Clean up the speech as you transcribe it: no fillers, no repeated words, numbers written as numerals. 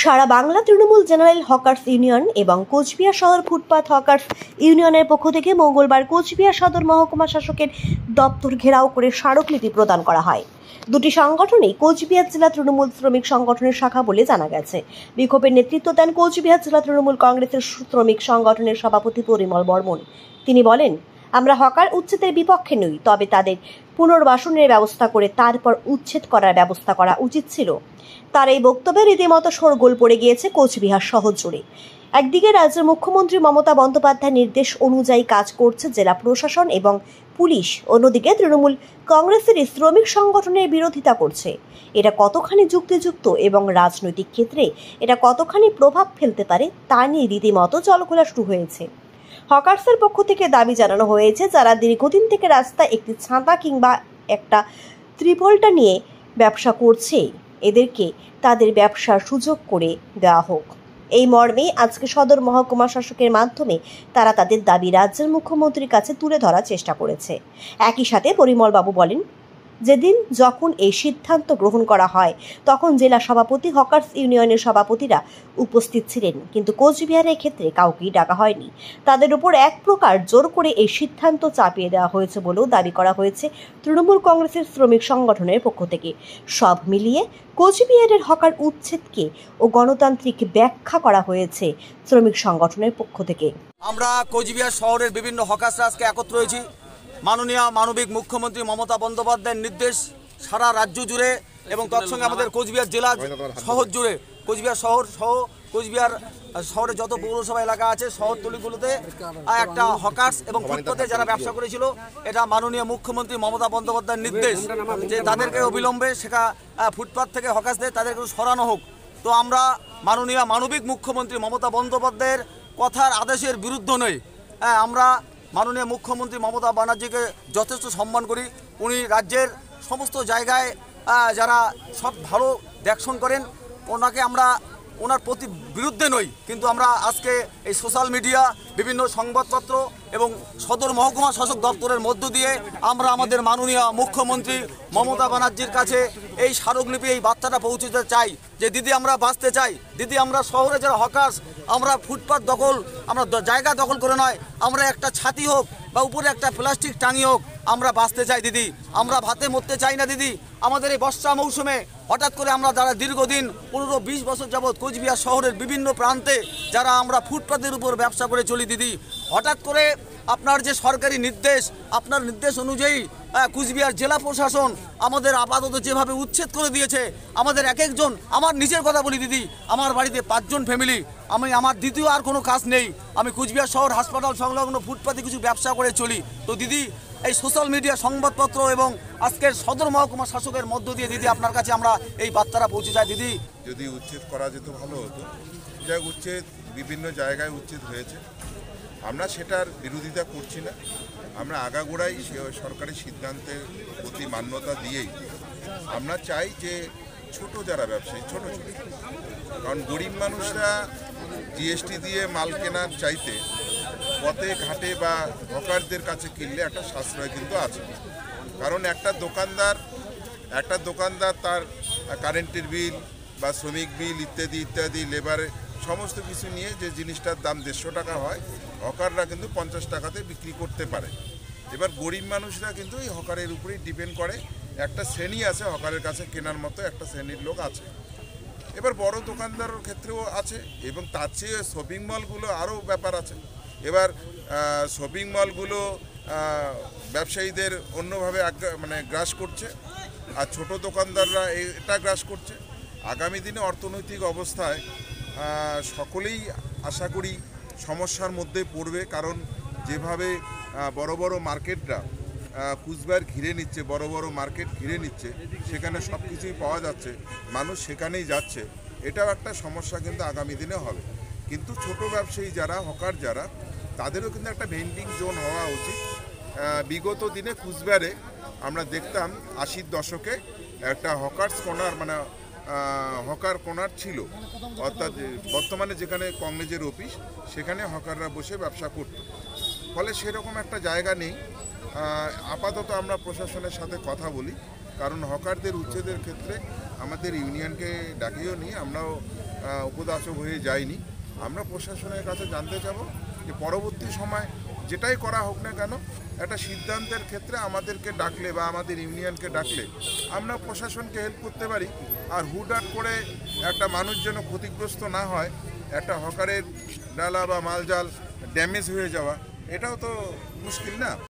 সারা Bangla Trinamool general hawkers union এবং কোচবিহার শহর ফুটপাত hawkers ইউনিয়নের পক্ষ থেকে মঙ্গলবার কোচবিহার সদর মহকুমা শাসকের দপ্তর ঘেরাও করে স্মারকলিপি প্রদান করা হয়। দুটি সংগঠনই কোচবিহার জেলা তৃণমূল শ্রমিক সংগঠনের শাখা বলে জানা গেছে। বিক্ষোভের নেতৃত্ব দেন কোচবিহার জেলা তৃণমূল কংগ্রেসের শ্রমিক সংগঠনের সভাপতি পরিমল বর্মন। তিনি বলেন, আমরা হকার উচ্ছেদের বিপক্ষে নই, তবে তাদের পুনর্বাসনের ব্যবস্থা করে তারপর উচ্ছেদ করার ব্যবস্থা করা উচিত ছিল। তার এই বক্তব্যে রীতিমতো শোরগোল পড়ে গিয়েছে কোচবিহার শহর জুড়ে। একদিকে রাজ্যের মুখ্যমন্ত্রী মমতা বন্দ্যোপাধ্যায়ের নির্দেশ অনুযায়ী কাজ করছে জেলা প্রশাসন এবং পুলিশ, অন্যদিকে তৃণমূল কংগ্রেসের শ্রমিক সংগঠনের বিরোধিতা করছে। এটা কতখানি যুক্তিযুক্ত এবং রাজনৈতিক ক্ষেত্রে এটা কতখানি প্রভাব ফেলতে পারে তা নিয়ে রীতিমতো জলঘোলা শুরু হয়েছে। হকার্সের পক্ষ থেকে দাবি জানানো হয়েছে, যারা দীর্ঘদিন থেকে রাস্তায় একটি ছাতা কিংবা একটা ত্রিপলটা নিয়ে ব্যবসা করছে, এদেরকে তাদের ব্যবসার সুযোগ করে দেওয়া হোক। এই মর্মে আজকে সদর মহকুমা শাসকের মাধ্যমে তারা তাদের দাবি রাজ্যের মুখ্যমন্ত্রীর কাছে তুলে ধরার চেষ্টা করেছে। একই সাথে পরিমল বাবু বলেন, যেদিন যখন এই সিদ্ধান্ত গ্রহণ করা হয় তখন জেলা সভাপতি, হকার্স ইউনিয়নের সভাপতিরা উপস্থিত ছিলেন, কিন্তু কোচবিহারের ক্ষেত্রে কাউকেই ডাকা হয়নি। তাদের উপর এক প্রকার জোর করে এই সিদ্ধান্ত চাপিয়ে দেওয়া হয়েছে বলেও দাবি করা হয়েছে তৃণমূল কংগ্রেসের শ্রমিক সংগঠনের পক্ষ থেকে। সব মিলিয়ে কোচবিহারের হকার উচ্ছেদকে ও গণতান্ত্রিক ব্যাখ্যা করা হয়েছে শ্রমিক সংগঠনের পক্ষ থেকে। আমরা কোচবিহার শহরের বিভিন্ন হকার্সরা আজকে একত্র হয়েছি। মাননীয় মানবিক মুখ্যমন্ত্রী মমতা বন্দ্যোপাধ্যায়ের নির্দেশ সারা রাজ্য জুড়ে এবং তৎসঙ্গে আমাদের কোচবিহার জেলা শহর জুড়ে, কোচবিহার শহর সহ কোচবিহার শহরে যত পৌরসভা এলাকা আছে, শহরতলিগুলোতে একটা হকার্স এবং ফুটপাতে যারা ব্যবসা করেছিল, এটা মাননীয় মুখ্যমন্ত্রী মমতা বন্দ্যোপাধ্যায়ের নির্দেশ যে তাদেরকে অবিলম্বে ফুটপাত থেকে হকার্সদের তাদেরকে সরানো হোক। তো আমরা মাননীয় মানবিক মুখ্যমন্ত্রী মমতা বন্দ্যোপাধ্যায়ের কথার আদেশের বিরুদ্ধে নই। আমরা মাননীয় মুখ্যমন্ত্রী মমতা ব্যানার্জিকে যথেষ্ট সম্মান করি। উনি রাজ্যের সমস্ত জায়গায় যারা সব ভালো দেখশন করেন, ওনাকে আমরা ওনার প্রতি বিরুদ্ধে নই, কিন্তু আমরা আজকে এই সোশ্যাল মিডিয়া, বিভিন্ন সংবাদপত্র এবং সদর মহকুমা শাসক দপ্তরের মধ্য দিয়ে আমরা আমাদের মাননীয় মুখ্যমন্ত্রী মমতা ব্যানার্জির কাছে এই স্মারকলিপি, এই বার্তাটা পৌঁছতে চাই যে দিদি, আমরা বাঁচতে চাই। দিদি, আমরা শহরে যারা হকার্স, আমরা ফুটপাত দখল, আমরা জায়গা দখল করে নয়, আমরা একটা ছাতি হোক বা উপরে একটা প্লাস্টিক টাঙিয়ে হোক, আমরা বাঁচতে চাই দিদি। আমরা ভাতে মরতে চাই না দিদি। আমাদের এই বর্ষা মৌসুমে হঠাৎ করে আমরা যারা দীর্ঘদিন 15-20 বছর যাবৎ কোচবিহার শহরের বিভিন্ন প্রান্তে যারা আমরা ফুটপাতের উপর ব্যবসা করে চলি দিদি, হঠাৎ করে আপনার যে সরকারি নির্দেশ, আপনার নির্দেশ অনুযায়ী কোচবিহার জেলা প্রশাসন আমাদের আপাতত যেভাবে উচ্ছেদ করে দিয়েছে, আমাদের এক একজন, আমার নিজের কথা বলি দিদি, আমার বাড়িতে 5 জন ফ্যামিলি, আমার দ্বিতীয় আর কোনো কাজ নেই। আমি কোচবিহার শহর হাসপাতাল সংলগ্ন ফুটপাতে কিছু ব্যবসা করে চলি। তো দিদি, এই সোশ্যাল মিডিয়া, সংবাদপত্র এবং আজকের সদর মহকুমা শাসকের মধ্য দিয়ে দিদি আপনার কাছে আমরা এই বার্তাটা পৌঁছে যাই। দিদি, যদি উচ্ছেদ করা যেত ভালো হতো। যাই উচ্ছেদ বিভিন্ন জায়গায় উচ্ছেদ হয়েছে, আমরা সেটার বিরোধিতা করছি না। আমরা আগাগোড়াই সরকারি সিদ্ধান্তের প্রতি মান্যতা দিয়েই আমরা চাই যে ছোট যারা ব্যবসায়ী, ছোট, কারণ গরিব মানুষরা জিএসটি দিয়ে মাল কেনার চাইতে পথে ঘাটে বা হকারদের কাছে কিনলে একটা সাশ্রয় কিন্তু আছে। কারণ একটা দোকানদার তার কারেন্টের বিল বা শ্রমিক বিল ইত্যাদি লেবারের সমস্ত কিছু নিয়ে যে জিনিসটার দাম 150 টাকা হয়, হকাররা কিন্তু 50 টাকাতে বিক্রি করতে পারে। এবার গরিব মানুষরা কিন্তু এই হকারের উপরেই ডিপেন্ড করে। একটা শ্রেণী আছে হকারের কাছে কেনার মতো, একটা শ্রেণীর লোক আছে। এবার বড় দোকানদারের ক্ষেত্রেও আছে, এবং তার চেয়ে শপিং মলগুলো আরও ব্যাপার আছে। এবার শপিং মলগুলো ব্যবসায়ীদের অন্যভাবে গ্রাস করছে, আর ছোট দোকানদাররা এটা গ্রাস করছে। আগামী দিনে অর্থনৈতিক অবস্থায় সকলেই আশা করি সমস্যার মধ্যে পড়বে, কারণ যেভাবে বড় বড় মার্কেটরা কুচবিহার ঘিরে নিচ্ছে, বড় বড় মার্কেট ঘিরে নিচ্ছে, সেখানে সব কিছুই পাওয়া যাচ্ছে, মানুষ সেখানেই যাচ্ছে। এটাও একটা সমস্যা কিন্তু আগামী দিনে হবে। কিন্তু ছোট ব্যবসায়ী যারা, হকার যারা, তাদেরও কিন্তু একটা ভেন্ডিং জোন হওয়া উচিত। বিগত দিনে কুচবিহারে আমরা দেখতাম 80-র দশকে একটা হকার্স কর্নার, হকার কর্নার ছিল, অর্থাৎ বর্তমানে যেখানে কংগ্রেসের অফিস, সেখানে হকাররা বসে ব্যবসা করত। ফলে সেরকম একটা জায়গা নেই। আপাতত আমরা প্রশাসনের সাথে কথা বলি, কারণ হকারদের উচ্ছেদের ক্ষেত্রে আমাদের ইউনিয়নকে ডাকিও নি, আমরাও উপদাসক হয়ে যাইনি। আমরা প্রশাসনের কাছে জানতে চাব যে পরবর্তী সময় যেটাই করা হোক না কেন একটা সিদ্ধান্তের ক্ষেত্রে আমাদেরকে ডাকলে বা আমাদের ইউনিয়নকে ডাকলে আমরা প্রশাসনকে হেল্প করতে পারি। আর হুটহাট করে একটা মানুষ যেন ক্ষতিগ্রস্ত না হয়, একটা হকারের ডালা বা মালজাল ড্যামেজ হয়ে যাওয়া, এটাও তো মুশকিল না।